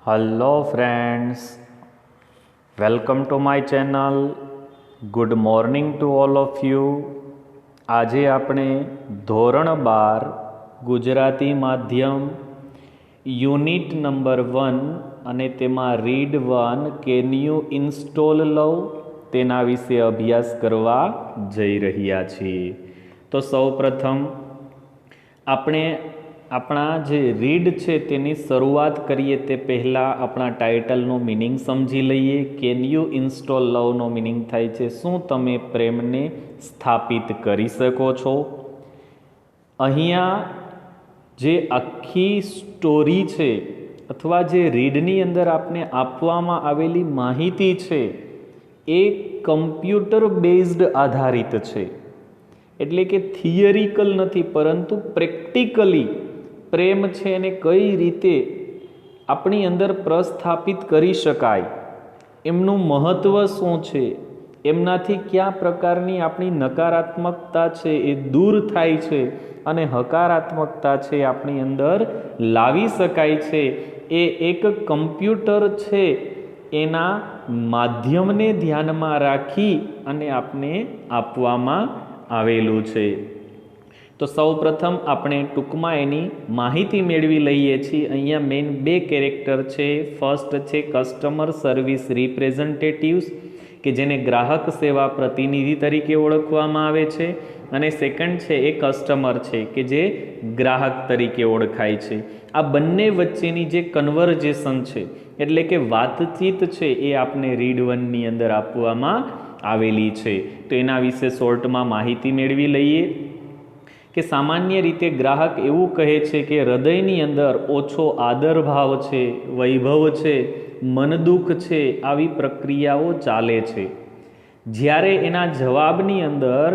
Hello friends, welcome to my channel. Good morning to all of you. આજે આપણે ધોરણ 12 ગુજરાતી માધ્યમ યુનિટ નંબર 1 અને તેમાં રીડ 1 કેન યુ ઇન્સ્ટોલ લવ તેના વિશે અભ્યાસ કરવા જઈ રહ્યા છીએ. તો સૌપ્રથમ આપણે આપણા જે રીડ છે તેની શરૂઆત કરીએ તે પહેલાં આપણા ટાઇટલનો મિનિંગ સમજી લઈએ. કેન યુ ઇન્સ્ટોલ લવનો મિનિંગ થાય છે શું તમે પ્રેમને સ્થાપિત કરી શકો છો. અહીંયા જે આખી સ્ટોરી છે અથવા જે રીડની અંદર આપને આપવામાં આવેલી માહિતી છે એ કમ્પ્યુટર બેઝડ આધારિત છે. એટલે કે થિયરિકલ નથી પરંતુ પ્રેક્ટિકલી પ્રેમ છે એને કઈ રીતે આપણી અંદર પ્રસ્થાપિત કરી શકાય, એમનું મહત્ત્વ શું છે, એમનાથી કયા પ્રકારની આપણી નકારાત્મકતા છે એ દૂર થાય છે અને હકારાત્મકતા છે આપણી અંદર લાવી શકાય છે, એ એક કમ્પ્યુટર છે એના માધ્યમને ધ્યાનમાં રાખી અને આપને આપવામાં આવેલું છે. તો સૌપ્રથમ આપણે ટૂંકમાં એની માહિતી મેળવી લઈએ છીએ. અહીંયા મેઇન બે કેરેક્ટર છે. ફર્સ્ટ છે કસ્ટમર સર્વિસ રિપ્રેઝન્ટેટિવ્સ કે જેને ગ્રાહક સેવા પ્રતિનિધિ તરીકે ઓળખવામાં આવે છે, અને સેકન્ડ છે એ કસ્ટમર છે કે જે ગ્રાહક તરીકે ઓળખાય છે. આ બંને વચ્ચેની જે કન્વર્જેશન છે એટલે કે વાતચીત છે એ આપણે રીડ 1ની અંદર આપવામાં આવેલી છે. તો એના વિશે શોર્ટમાં માહિતી મેળવી લઈએ કે સામાન્ય રીતે ગ્રાહક એવું કહે છે કે હૃદયની અંદર ઓછો આદર ભાવ છે, વૈભવ છે, મનદુખ છે, આવી પ્રક્રિયાઓ ચાલે છે. જ્યારે એના જવાબની અંદર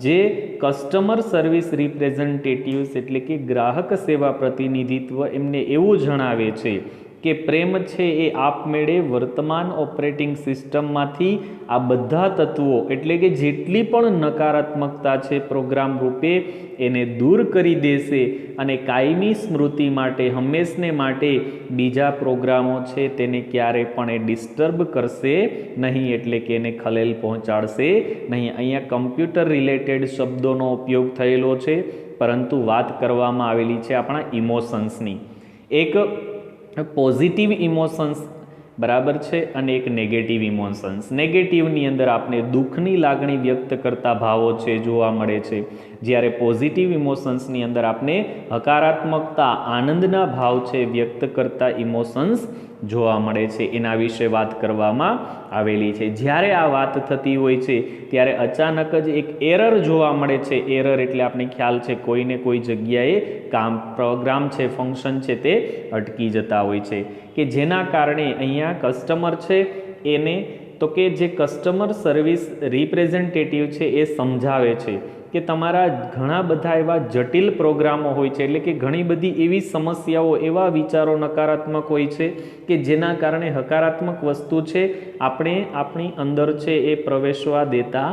જે કસ્ટમર સર્વિસ રિપ્રેઝન્ટેટિવ્સ એટલે કે ગ્રાહક સેવા પ્રતિનિધિત્વ એમને એવું જણાવે છે કે પ્રેમ છે એ આપમેળે વર્તમાન ઓપરેટિંગ સિસ્ટમમાંથી આ બધા તત્વો એટલે કે જેટલી પણ નકારાત્મકતા છે પ્રોગ્રામ રૂપે એને દૂર કરી દેશે અને કાયમી સ્મૃતિ માટે હંમેશને માટે બીજા પ્રોગ્રામો છે તેને ક્યારેય પણ એ ડિસ્ટર્બ કરશે નહીં, એટલે કે એને ખલેલ પહોંચાડશે નહીં. અહીંયા કમ્પ્યુટર રિલેટેડ શબ્દોનો ઉપયોગ થયેલો છે પરંતુ વાત કરવામાં આવેલી છે આપણા ઇમોશન્સની. એક પોઝિટિવ ઇમોશન્સ બરાબર છે અને એક નેગેટિવ ઇમોશન્સ. નેગેટિવની અંદર આપણે દુઃખની લાગણી વ્યક્ત કરતા ભાવો છે જોવા મળે છે, જ્યારે પોઝિટિવ ઇમોશન્સની અંદર આપણે હકારાત્મકતા આનંદના ભાવ છે વ્યક્ત કરતા ઇમોશન્સ જોવા મળે છે. એના વિશે વાત કરવામાં આવેલી છે. જ્યારે આ વાત થતી હોય છે ત્યારે અચાનક જ એક એરર જોવા મળે છે. એરર એટલે આપણે ખ્યાલ છે કોઈને કોઈ જગ્યાએ કામ પ્રોગ્રામ છે ફંક્શન છે તે અટકી જતા હોય છે કે જેના કારણે અહીંયા કસ્ટમર છે એને તો કે જે કસ્ટમર સર્વિસ રિપ્રેઝન્ટેટિવ છે એ સમજાવે છે કે તમારા ઘણા બધા એવા જટિલ પ્રોગ્રામો હોય છે, એટલે કે ઘણી બધી એવી સમસ્યાઓ એવા વિચારો નકારાત્મક હોય છે કે જેના કારણે હકારાત્મક વસ્તુ છે આપણે આપણી અંદર છે એ પ્રવેશવા દેતા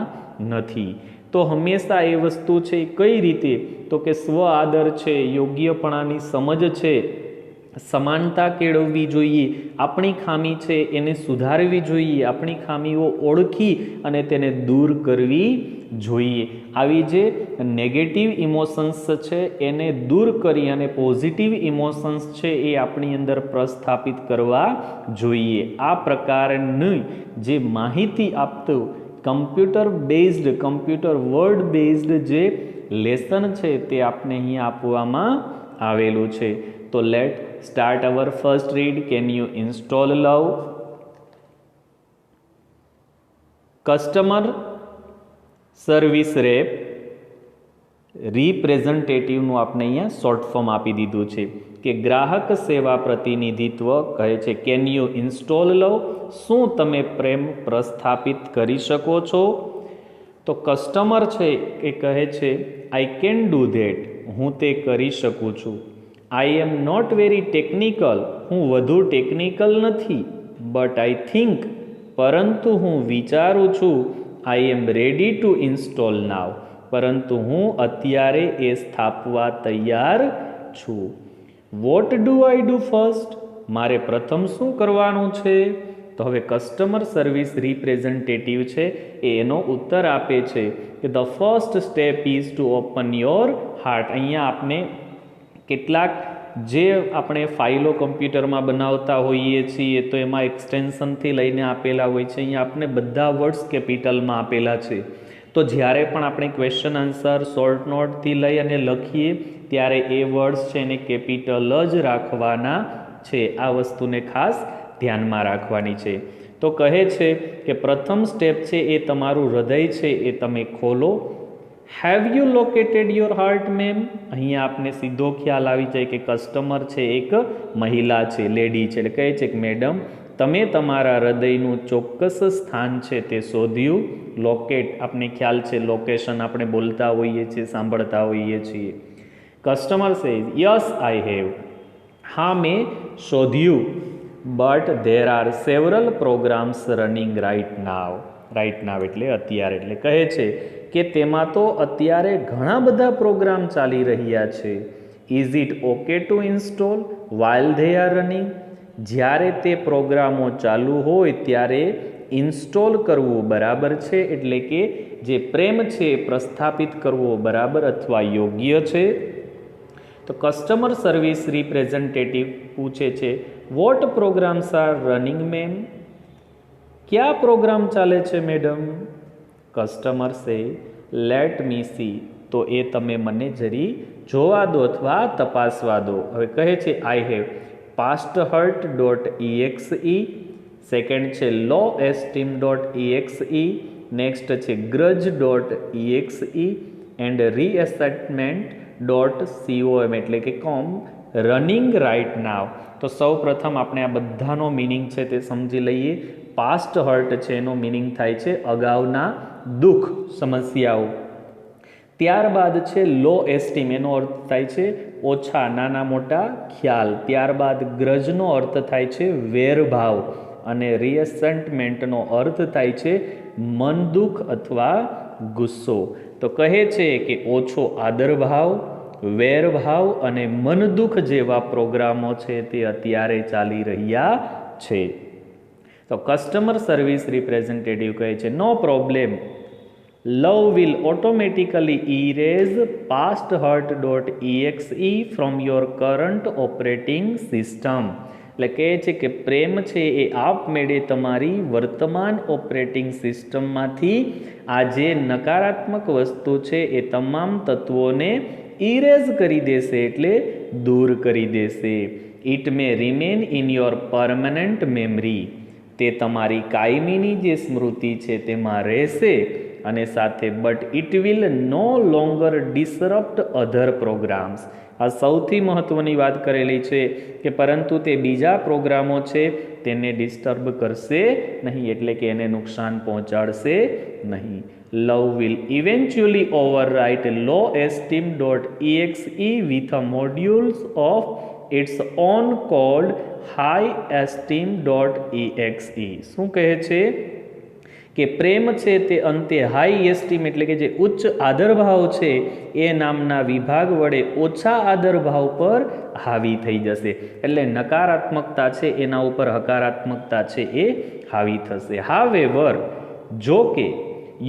નથી. તો હંમેશા એ વસ્તુ છે કઈ રીતે તો કે સ્વ આદર છે, યોગ્યપણાની સમજ છે, સમાનતા કેળવવી જોઈએ, આપણી ખામી છે એને સુધારવી જોઈએ, આપણી ખામીઓ ઓળખી અને તેને દૂર કરવી જોઈએ. આવી જે નેગેટિવ ઇમોશન્સ છે એને દૂર કરી અને પોઝિટિવ ઇમોશન્સ છે એ આપણી અંદર પ્રસ્થાપિત કરવા જોઈએ. આ પ્રકારની જે માહિતી આપતું computer based computer word based જે લેસન છે તે આપને અહીંયા આપવામાં આવેલું છે. તો let start our first read. Can you install love. Customer service rep રિપ્રેઝન્ટેટિવનું આપણે અહીંયા શોર્ટ ફોર્મ આપી દીધું છે કે ગ્રાહક સેવા પ્રતિનિધિત્વ કહે છે કેન યુ ઇન્સ્ટોલ લવ, શું તમે પ્રેમ પ્રસ્થાપિત કરી શકો છો. તો કસ્ટમર છે એ કહે છે આઈ કેન ડુ ધેટ, હું તે કરી શકું છું. આઈ એમ નોટ વેરી ટેકનિકલ, હું વધુ ટેકનિકલ નથી. બટ આઈ થિંક, પરંતુ હું વિચારું છું. આઈ એમ રેડી ટુ ઇન્સ્ટોલ નાવ, પરંતુ હું અત્યારે એ સ્થાપવા તૈયાર છું. What do I do first, મારે પ્રથમ શું કરવાનું છે? તો હવે કસ્ટમર સર્વિસ રિપ્રેઝન્ટેટિવ છે એ એનો ઉત્તર આપે છે કે the first step is to open your heart. અહીંયા આપણે કેટલાક જે આપણે ફાઇલો કમ્પ્યુટરમાં બનાવતા હોઈએ છીએ તો એમાં એક્સટેન્શનથી લઈને આપેલા હોય છે. અહીંયા આપણે બધા વર્ડ્સ કેપિટલમાં આપેલા છે. તો જ્યારે પણ આપણે ક્વેશ્ચન આન્સર શોર્ટ નોટથી લઈ અને લખીએ ત્યારે એ વર્ડ્સ છે એને કેપિટલ જ રાખવાના છે. આ વસ્તુને ખાસ ધ્યાનમાં રાખવાની છે. તો કહે છે કે પ્રથમ સ્ટેપ છે એ તમારું હૃદય છે એ તમે ખોલો. Have you located your heart ma'am? અહીંયા આપને સીધો ખ્યાલ આવી જાય કે કસ્ટમર છે એક મહિલા છે, લેડી છે, એટલે કહે છે કે મેડમ તમે તમારા હૃદયનું ચોક્કસ સ્થાન છે તે શોધ્યું? લોકેટ આપને ખ્યાલ છે, લોકેશન આપણે બોલતા હોઈએ છીએ, સાંભળતા હોઈએ છીએ. Customer says yes I have. હા મેં શોધ્યું. But there are several programs running right now. Right now એટલે અત્યારે, એટલે કહે છે કે તેમાં તો અત્યારે ઘણા બધા પ્રોગ્રામ ચાલી રહ્યા છે. Is it okay two install while they are running? જ્યારે તે પ્રોગ્રામો ચાલુ હોય ત્યારે ઇન્સ્ટોલ કરવું બરાબર છે, એટલે કે જે પ્રેમ છે પ્રસ્થાપિત કરવો બરાબર અથવા યોગ્ય છે? તો કસ્ટમર સર્વિસ રિપ્રેઝન્ટેટિવ પૂછે છે what programs are running ma'am? કયા પ્રોગ્રામ ચાલે છે madam? Customer says let me see. તો એ તમે મને જરી જોવા દો અથવા તપાસવા દો. હવે કહે છે આઈ હેવ pasthurt.exe, સેકન્ડ છે લો એસ્ટીમ .exe, નેક્સ્ટ છે grudge.exe એન્ડ reassessment.com એટલે કે કોમ રનિંગ રાઇટ નાવ. તો સૌ પ્રથમ આપણે આ બધાનો મિનિંગ છે તે સમજી લઈએ. પાસ્ટ હર્ટ છે એનો મિનિંગ થાય છે અગાઉના દુઃખ, સમસ્યાઓ. ત્યારબાદ છે લો એસ્ટીમ, એનો અર્થ થાય છે ઓછા, નાના મોટા ખ્યાલ. ત્યારબાદ ગ્રજનો અર્થ થાય છે વેરભાવ અને રિએસેન્ટમેન્ટનો અર્થ થાય છે મન દુઃખ અથવા ગુસ્સો. તો કહે છે કે ઓછો આદરભાવ, વેરભાવ અને મન દુઃખ જેવા પ્રોગ્રામો છે તે અત્યારે ચાલી રહ્યા છે. તો કસ્ટમર સર્વિસ રિપ્રેઝન્ટેટિવ કહે છે no problem, love will automatically erase pasthurt.exe from your current operating system. એટલે કહે છે કે પ્રેમ છે એ આપમેળે તમારી વર્તમાન ઓપરેટિંગ સિસ્ટમમાંથી આ જે નકારાત્મક વસ્તુ છે એ તમામ તત્વોને ઇરેઝ કરી દેશે, એટલે દૂર કરી દેશે. It may remain in your permanent memory. તે તમારી કાયમીની જે સ્મૃતિ છે તેમાં રહેશે અને સાથે but it will no longer disrupt other programs. આ સૌથી મહત્વની વાત કરેલી છે કે પરંતુ તે બીજા પ્રોગ્રામો છે તેને ડિસ્ટર્બ કરશે નહીં, એટલે કે એને નુકસાન પહોંચાડશે નહીં. Love will eventually overwrite low esteem with a modules of its own called high esteem. શું કહે છે કે પ્રેમ છે તે અંતે હાઈ એસ્ટીમ એટલે કે જે ઉચ્ચ આદરભાવ છે એ નામના વિભાગ વડે ઓછા આદરભાવ પર હાવી થઈ જશે. એટલે નકારાત્મકતા છે એના ઉપર હકારાત્મકતા છે એ હાવી થશે. હાવેવર, જો કે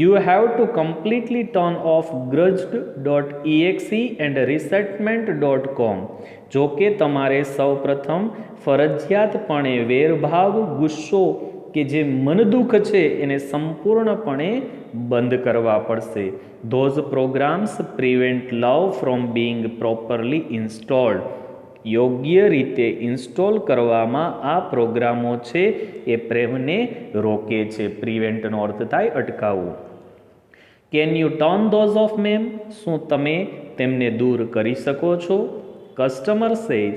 you have to completely turn off grudge.exe and resettlement.com. જો કે તમારે સૌપ્રથમ ફરજિયાતપણે વેરભાવ, ગુસ્સો કે જે મનદુઃખ છે એને સંપૂર્ણપણે બંધ કરવા પડશે. Those programs prevent love from being properly installed. યોગ્ય રીતે ઇન્સ્ટોલ કરવામાં આ પ્રોગ્રામો છે એ પ્રેમને રોકે છે. પ્રિવેન્ટનો અર્થ થાય અટકાવવું. Can U turn those of ma'am? શું તમે તેમને દૂર કરી શકો છો? Customer says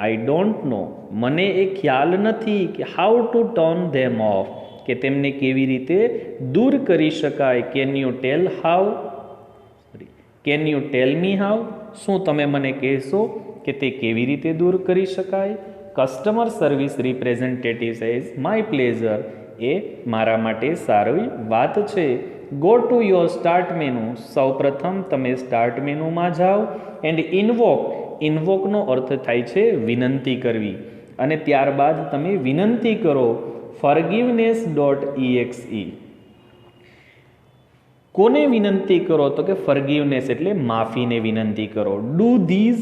I don't know. મને એ ખ્યાલ નથી કે how to turn them of, કે તેમને કેવી રીતે દૂર કરી શકાય. Can you tell how? Can you tell me how? શું તમે મને કહેશો કે તે કેવી રીતે દૂર કરી શકાય? Customer service representative says my pleasure. એ મારા માટે સારી વાત છે. Go to your start menu. સૌપ્રથમ તમે સ્ટાર્ટ મેનુમાં જાઓ એન્ડ ઇન્વોક. ઇન્વોકનો અર્થ થાય છે વિનંતી કરવી. અને ત્યારબાદ તમે વિનંતી કરો forgiveness.exe. કોને વિનંતી કરો? તો કે ફોરગિવનેસ એટલે માફીને વિનંતી કરો. Do these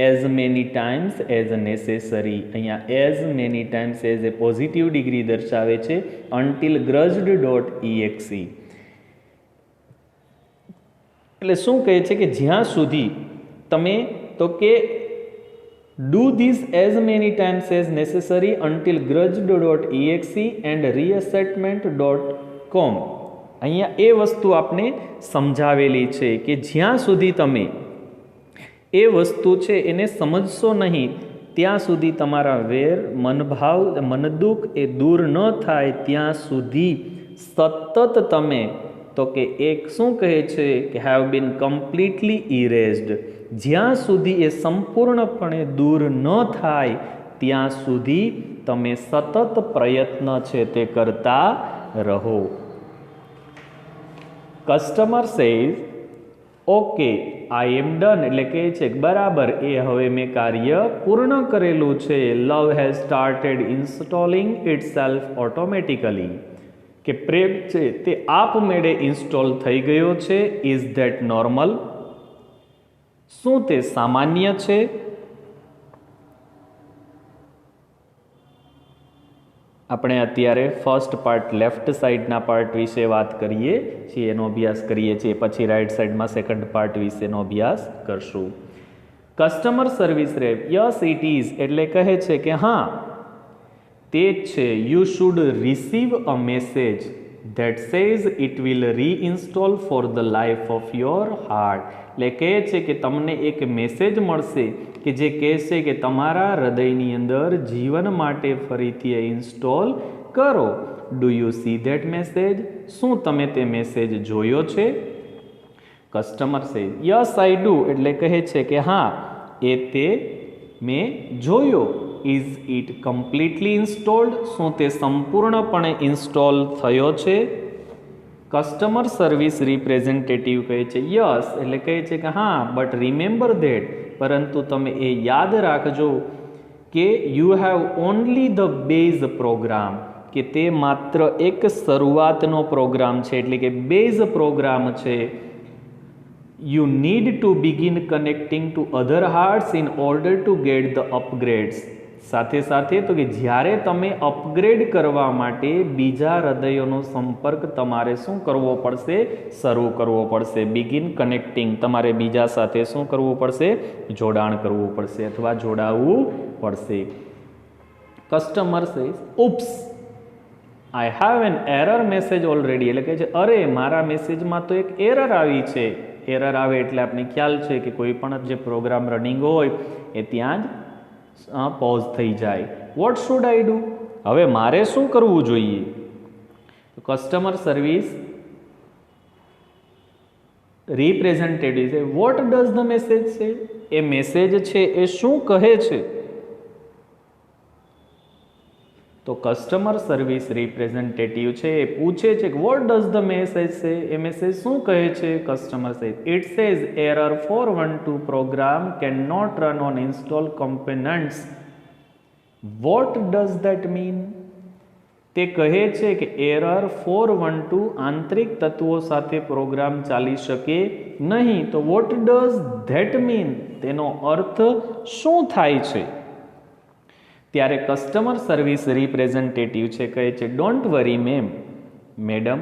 as many times as necessary. અહીંયા એઝ મેની ટાઈમ્સ એઝ એ પોઝિટિવ ડિગ્રી દર્શાવે છે. અન્ટિલ grudged.exe એટલે શું કહે છે કે જ્યાં સુધી તમે, તો કે do this as many times as necessary until grudged.exe and reassessment.com. અહીંયા એ વસ્તુ આપને સમજાવેલી છે કે જ્યાં સુધી તમે એ વસ્તુ છે એને સમજશો નહીં ત્યાં સુધી તમારા વેર, મનભાવ, મનદુખ એ દૂર ન થાય ત્યાં સુધી સતત તમે, તો કે એક શું કહે છે કે હેવ બીન કમ્પ્લીટલી ઇરેઝડ. જ્યાં સુધી એ સંપૂર્ણપણે દૂર ન થાય ત્યાં સુધી તમે સતત પ્રયત્ન છે તે કરતા રહો. Customer says okay I am done એટલે કહે છે બરાબર, એ હવે મેં કાર્ય પૂર્ણ કરેલું છે. Love has started installing itself automatically કે પ્રેમ છે તે આપમેળે ઇન્સ્ટોલ થઈ ગયો છે. Is that normal? શું તે સામાન્ય છે? આપણે અત્યારે ફર્સ્ટ પાર્ટ લેફ્ટ સાઈડના પાર્ટ વિશે વાત કરીએ છીએ, એનો અભ્યાસ કરીએ છીએ, પછી રાઈટ સાઈડમાં સેકન્ડ પાર્ટ વિશેનો અભ્યાસ કરશું. Customer service rep yes it is એટલે કહે છે કે હા તે જ છે. You should receive a message that says it will reinstall for the life of your heart. એટલે કહે છે કે તમને એક મેસેજ મળશે કે જે કહેશે કે તમારા હૃદયની અંદર જીવન માટે ફરીથી ઇન્સ્ટોલ કરો. Do you C that message? શું તમે તે મેસેજ જોયો છે? Customer says yes I do એટલે કહે છે કે હા એ તે મેં જોયો. Is it completely installed? શું તે સંપૂર્ણપણે ઇન્સ્ટોલ થયો છે? કસ્ટમર સર્વિસ રિપ્રેઝેન્ટેટિવ કહે છે યસ એટલે કહે છે કે હા બટ રિમેમ્બર ધેટ પરંતુ તમે એ યાદ રાખજો કે you have only the base program કે તે માત્ર એક શરૂઆતનો પ્રોગ્રામ છે એટલે કે બેઝ પ્રોગ્રામ છે. You need to begin connecting to other hearts in order to get the upgrades. સાથે સાથે તો કે જ્યારે તમે અપગ્રેડ કરવા માટે બીજા હૃદયોનો સંપર્ક તમારે શું કરવો પડશે? શરૂ કરવો પડશે. બિગિન કનેક્ટિંગ તમારે બીજા સાથે શું કરવું પડશે? જોડાણ કરવું પડશે અથવા જોડાવવું પડશે. Customer says oops I have an error message already એટલે કે છે અરે મારા મેસેજમાં તો એક એરર આવી છે. એરર આવે એટલે આપણને ખ્યાલ છે કે કોઈ પણ જે પ્રોગ્રામ રનિંગ હોય એ ત્યાં જ પોઝ થઈ જાય. What should I do? હવે મારે શું કરવું જોઈએ? કસ્ટમર સર્વિસ રિપ્રેઝેન્ટેટિવ છે વોટ ડઝ ધ મેસેજ છે? એ મેસેજ છે એ શું કહે છે? તો કસ્ટમર સર્વિસ રિપ્રેઝેન્ટેટિવ છે એ પૂછે છે કે વોટ ડઝ ધ મેસેજ છે? એ મેસેજ શું કહે છે? Customer says it says error 412 program can not run on install components. What does that mean? તે કહે છે કે એરર 412 આંતરિક તત્વો સાથે પ્રોગ્રામ ચાલી શકે નહીં. તો વોટ ડઝ ધેટ મીન? તેનો અર્થ શું થાય છે? ત્યારે કસ્ટમર સર્વિસ રિપ્રેઝેન્ટેટિવ છે કહે છે ડોન્ટ વરી મેડમ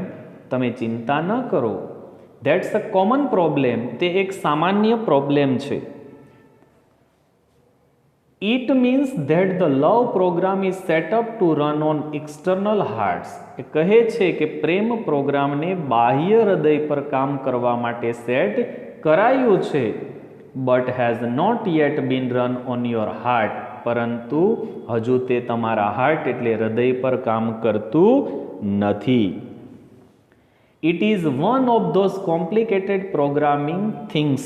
તમે ચિંતા ન કરો. That's a common problem. તે એક સામાન્ય પ્રોબ્લેમ છે. It means that the love program is set up to run on external hearts. એ કહે છે કે પ્રેમ પ્રોગ્રામને બાહ્ય હૃદય પર કામ કરવા માટે સેટ કરાયું છે. But has not yet been run on your heart. પરંતુ હજુ તે તમારા હાર્ટ એટલે હૃદય પર કામ કરતું નથી. It is one of those complicated programming things.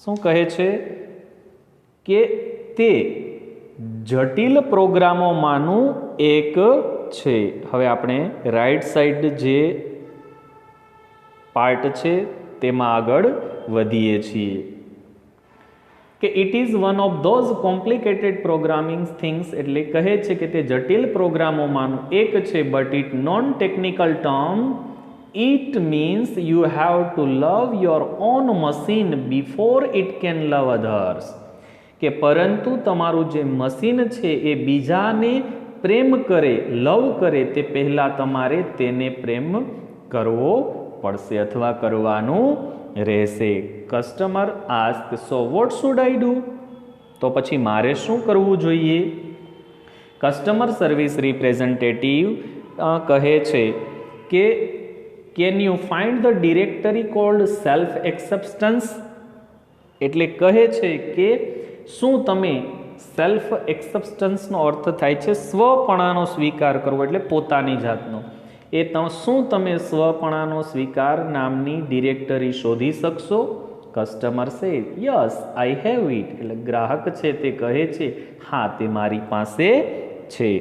શું કહે છે કે તે જટિલ પ્રોગ્રામોમાંનું એક છે. હવે આપણે રાઈટ સાઈડ જે પાર્ટ છે તેમાં આગળ વધીએ છીએ. કે it is one of those complicated programming things, એટલે કહે છે કે તે જટિલ પ્રોગ્રામોમાંનું એક છે, but it non technical term it means you have to love your own machine before it can love others, કે પરંતુ તમારું જે મશીન છે એ બીજાને પ્રેમ કરે, લવ કરે તે પહેલાં તમારે તેને પ્રેમ કરવો પડશે અથવા કરવાનું રહેશે. Customer ask, so what should I do? તો પછી મારે શું કરવું જોઈએ? કસ્ટમર સર્વિસ રિપ્રેઝેન્ટેટિવ કહે છે કે can you find the directory cold self acceptance? એટલે કહે છે કે શું તમે સેલ્ફ એક્સેપ્ટન્સનો અર્થ થાય છે સ્વપણાનો સ્વીકાર કરવો, એટલે પોતાની જાતનો. શું તમે સ્વપણાનો સ્વીકાર નામની ડિરેક્ટરી શોધી શકશો? Customer say yes I have it, એટલે ગ્રાહક છે તે કહે છે હા તે મારી પાસે છે.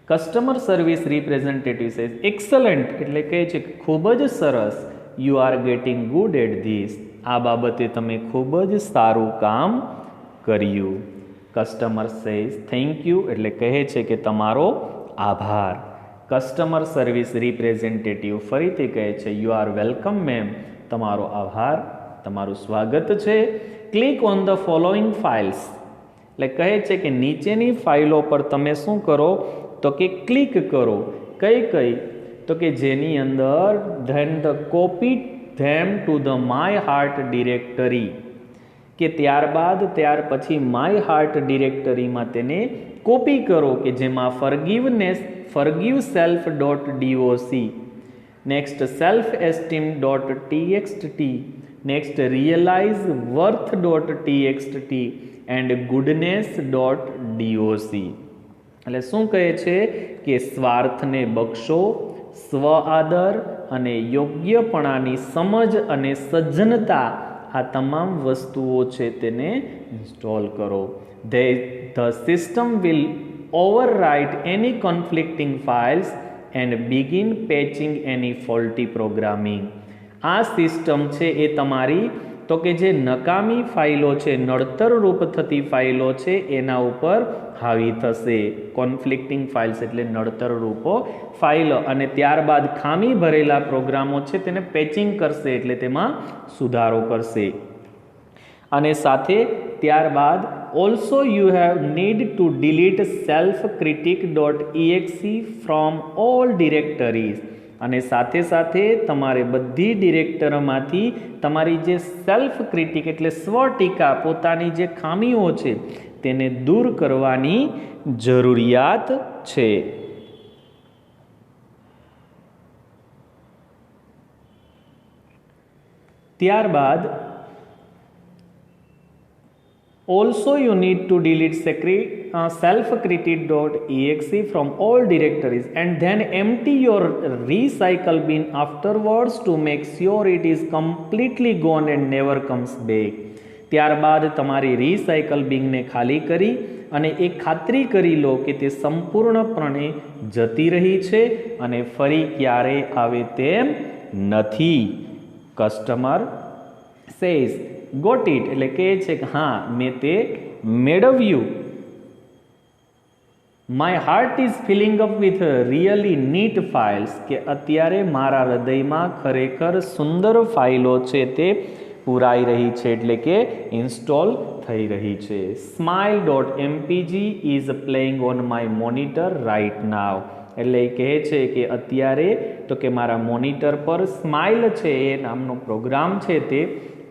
Customer service representative says excellent, એટલે કહે છે કે ખૂબ જ સરસ. You are getting good at this, આ બાબતે તમે ખૂબ જ સારું કામ કર્યું. કસ્ટમર સેઝ થેન્ક યુ, એટલે કહે છે કે તમારો આભાર. કસ્ટમર સર્વિસ રિપ્રેઝેન્ટેટિવ ફરીથી કહે છે યુ આર વેલકમ મેમ, તમારો આભાર, તમારું સ્વાગત છે. Click on the following files, એટલે કહે છે કે નીચેની ફાઇલો પર તમે શું કરો? તો કે ક્લિક કરો. કઈ કઈ? તો કે જેની અંદર then the copy them to the my heart directory, કે ત્યારબાદ ત્યાર પછી માય હાર્ટ ડિરેક્ટરીમાં તેને કોપી કરો, કે જેમાં forgive self dot DOC, next self esteem dot TXT, next realise worth dot TXT and goodness dot DOC. એટલે શું કહે છે કે સ્વાર્થને બક્ષો, સ્વ આદર અને યોગ્યપણાની સમજ અને સજ્જનતા, આ તમામ વસ્તુઓ છે તેને ઇન્સ્ટોલ કરો. The system will overwrite any conflicting files and begin patching any faulty programming. આ સિસ્ટમ છે એ તમારી તો કે જે નકામી ફાઇલો છે, નડતર રૂપ થતી ફાઇલો છે એના ઉપર હાવી થશે. કોન્ફ્લિક્ટિંગ ફાઇલ્સ એટલે નડતર રૂપો ફાઇલ, અને ત્યારબાદ ખામી ભરેલા પ્રોગ્રામો છે તેને પેચિંગ કરશે, એટલે તેમાં સુધારો કરશે. અને સાથે ત્યારબાદ also you have need to delete self critic dot exe from all directories, અને સાથે સાથે તમારે બધી ડિરેક્ટરમાંથી તમારી જે સેલ્ફ ક્રિટિક એટલે સ્વટીકા, પોતાની જે ખામીઓ છે તેને દૂર કરવાની જરૂરિયાત છે. ત્યારબાદ also you need to delete self-critic.exe from all directories and then empty your recycle bin afterwards to make sure it is completely gone and never comes back. ત્યારબાદ તમારી રિસાયકલ બિનને ખાલી કરી અને એ ખાતરી કરી લો કે તે સંપૂર્ણપણે જતી રહી છે અને ફરી ક્યારેય આવે તેમ નથી. કસ્ટમર સેઝ ગોટ ઇટ, એટલે કહે છે કે હા મેં તે મેળવ્યું. My heart is filling up with really neat files, કે અત્યારે મારા હૃદયમાં ખરેખર સુંદર ફાઇલો છે તે પુરાઈ રહી છે, એટલે કે ઇન્સ્ટોલ થઈ રહી છે. Smile dot MPG is playing on my monitor right now, એટલે એ કહે છે કે અત્યારે તો કે મારા મોનિટર પર સ્માઇલ છે એ નામનો પ્રોગ્રામ છે તે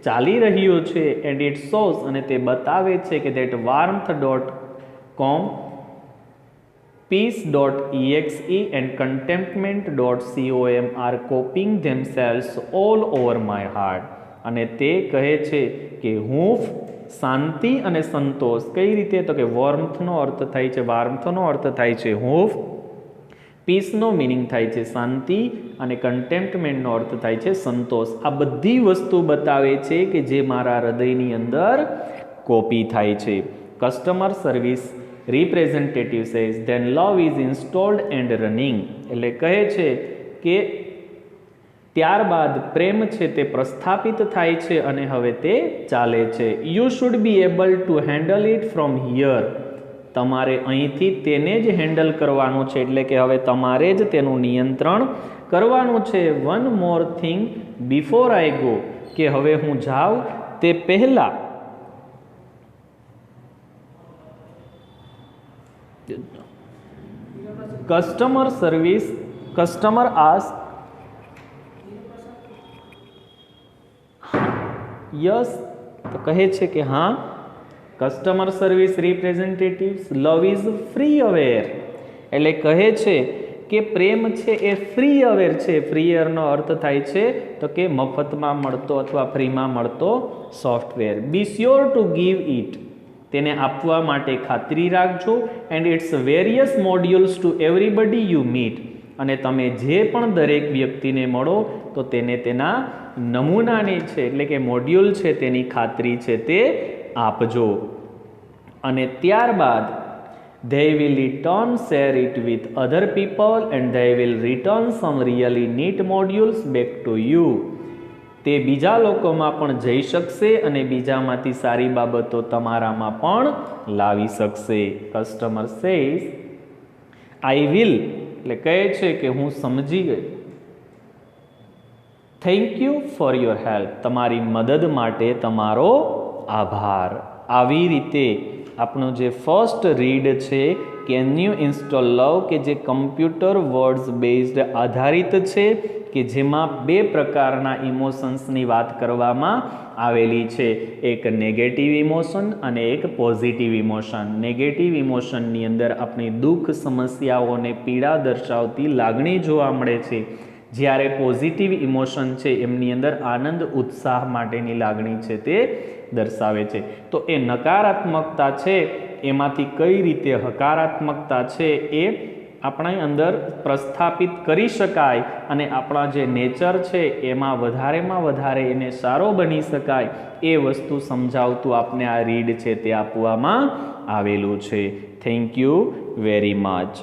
ચાલી રહ્યો છે. એન્ડ ઇટ શોઝ, અને તે બતાવે છે કે that warmth.com, peace.exe and contentment.com are copying themselves all over my heart. અને તે કહે છે કે હૂંફ, શાંતિ અને સંતોષ. કઈ રીતે? તો કે વોર્મથનો અર્થ થાય છે, વાર્મથનો અર્થ થાય છે હૂંફ, પીસનો મિનિંગ થાય છે શાંતિ, અને કન્ટેમ્પમેન્ટનો અર્થ થાય છે સંતોષ. આ બધી વસ્તુ બતાવે છે કે જે મારા હૃદયની અંદર કોપી થાય છે. Customer service representative says then love is installed and running, એટલે કહે છે કે ત્યારબાદ પ્રેમ છે તે પ્રસ્થાપિત થાય છે અને હવે તે ચાલે છે. You should be able to handle it from here. તમારે અહીંથી તેને જ હેન્ડલ કરવાનું છે, એટલે કે હવે તમારે જ તેનું નિયંત્રણ કરવાનું છે. One more thing before I go, કે હવે હું જાઉં તે પહેલા કસ્ટમર આસ્ક યસ, તો કહે છે કે હા, customer service representatives love is freeware, એટલે કહે છે કે પ્રેમ છે એ ફ્રી અવેર છે. ફ્રી અવેરનો અર્થ થાય છે તો કે મફતમાં મળતો અથવા ફ્રીમાં મળતો software. Be sure to give it, તેને આપવા માટે ખાતરી રાખજો. And its various modules to everybody you meet, અને તમે જે પણ દરેક વ્યક્તિને મળો તો તેને તેના નમૂનાની છે એટલે કે મોડ્યુલ છે તેની ખાતરી છે તે આપજો. અને ત્યારબાદ they will return share it with other people and they will return some really neat modules back to you. તે બીજા લોકોમાં પણ જઈ શકશે અને બીજામાંથી સારી બાબતો તમારામાં પણ લાવી શકશે. કસ્ટમર સેઝ આઈ વિલ, એટલે કહે છે કે હું સમજી ગઈ. Thank you for your help, તમારી મદદ માટે તમારો આભાર. આવી રીતે આપણું જે ફર્સ્ટ રીડ છે કેન યુ ઇન્સ્ટોલ લવ, કે જે કમ્પ્યુટર વર્ડ્સ બેઝડ આધારિત છે, કે જેમાં બે પ્રકારના ઇમોશન્સની વાત કરવામાં આવેલી છે. એક નેગેટિવ ઇમોશન અને એક પોઝિટિવ ઇમોશન. નેગેટિવ ઇમોશનની અંદર આપણી દુઃખ, સમસ્યાઓને પીડા દર્શાવતી લાગણી જોવા મળે છે, જ્યારે પોઝિટિવ ઇમોશન છે એમની અંદર આનંદ, ઉત્સાહ માટેની લાગણી છે તે દર્શાવે છે. તો એ નકારાત્મકતા છે એમાંથી કઈ રીતે હકારાત્મકતા છે એ આપણા અંદર પ્રસ્થાપિત કરી શકાય અને આપણા જે નેચર છે એમાં વધારેમાં વધારે એને સારો બની શકાય એ વસ્તુ સમજાવતું આપને આ રીડ છે તે આપવામાં આવેલું છે. Thank you very much.